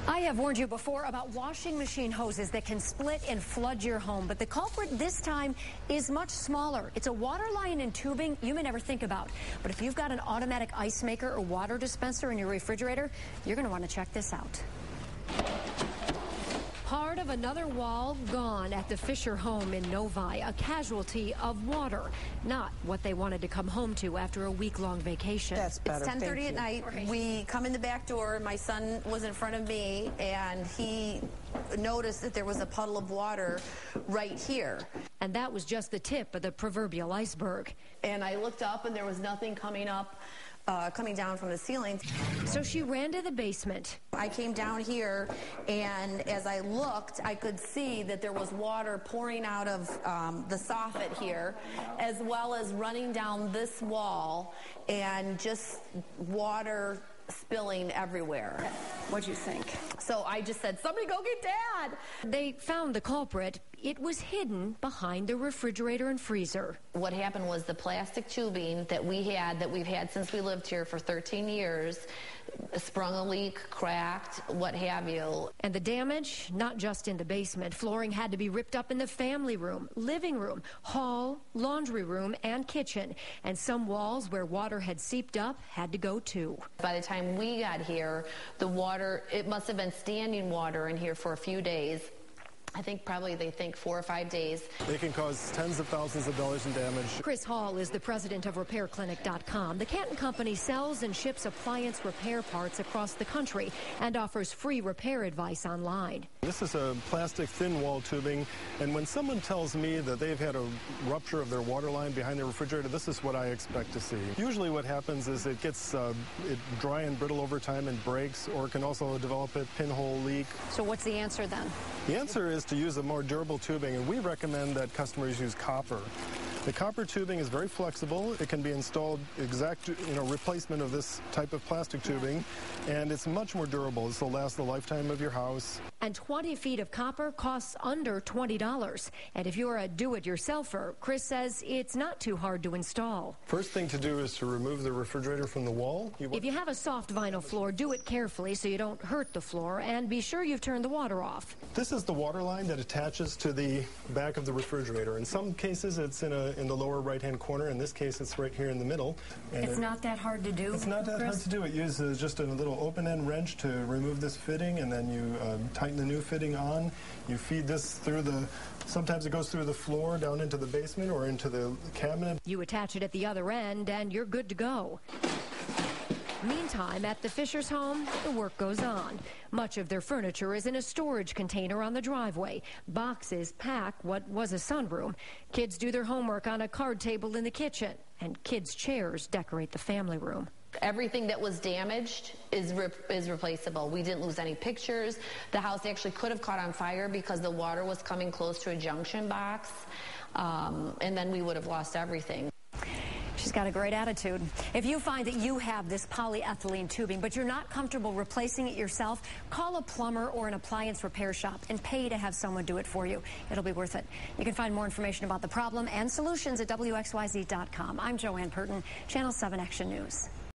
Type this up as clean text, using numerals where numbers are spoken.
I have warned you before about washing machine hoses that can split and flood your home, but the culprit this time is much smaller. It's a water line and tubing you may never think about. But if you've got an automatic ice maker or water dispenser in your refrigerator, you're going to want to check this out. Part of another wall gone at the Fisher home in Novi, a casualty of water. Not what they wanted to come home to after a week-long vacation. That's better. It's 10:30 at night. We come in the back door. My son was in front of me, and he noticed that there was a puddle of water right here. And that was just the tip of the proverbial iceberg. And I looked up, and there was nothing coming down from the ceiling. So she ran to the basement. I came down here, and as I looked, I could see that there was water pouring out of the soffit here, as well as running down this wall, and just water spilling everywhere. What'd you think? So I just said, somebody go get Dad. They found the culprit. It was hidden behind the refrigerator and freezer. What happened was the plastic tubing that we've had since we lived here for 13 years, sprung a leak, cracked, what have you. And the damage, not just in the basement. Flooring had to be ripped up in the family room, living room, hall, laundry room, and kitchen. And some walls where water had seeped up had to go too. By the time we got here, the water, it must have been standing water in here for a few days. I think they think 4 or 5 days. They can cause tens of thousands of dollars in damage. Chris Hall is the president of RepairClinic.com. The Canton company sells and ships appliance repair parts across the country and offers free repair advice online. This is a plastic thin wall tubing, and when someone tells me that they've had a rupture of their water line behind their refrigerator, this is what I expect to see. Usually what happens is it gets dry and brittle over time and breaks, or it can also develop a pinhole leak. So what's the answer then? The answer is to use a more durable tubing, and we recommend that customers use copper. The copper tubing is very flexible. It can be installed replacement of this type of plastic tubing, and it's much more durable. This will last the lifetime of your house. And 20 feet of copper costs under $20. And if you're a do-it-yourselfer, Chris says it's not too hard to install. First thing to do is to remove the refrigerator from the wall. If you have a soft vinyl floor, do it carefully so you don't hurt the floor, and be sure you've turned the water off. This is the water line that attaches to the back of the refrigerator. In some cases, it's in the lower right-hand corner. In this case, it's right here in the middle. And it's not that hard to do? It's not that hard to do. It uses just a little open-end wrench to remove this fitting, and then you tighten the new fitting on. You feed this through sometimes it goes through the floor down into the basement or into the cabinet. You attach it at the other end, and you're good to go. Meantime, at the Fishers' home, the work goes on. Much of their furniture is in a storage container on the driveway. Boxes pack what was a sunroom. Kids do their homework on a card table in the kitchen, and kids' chairs decorate the family room. Everything that was damaged is replaceable. We didn't lose any pictures. The house actually could have caught on fire because the water was coming close to a junction box, and then we would have lost everything. She's got a great attitude. If you find that you have this polyethylene tubing, but you're not comfortable replacing it yourself, call a plumber or an appliance repair shop and pay to have someone do it for you. It'll be worth it. You can find more information about the problem and solutions at WXYZ.com. I'm Joanne Purton, Channel 7 Action News.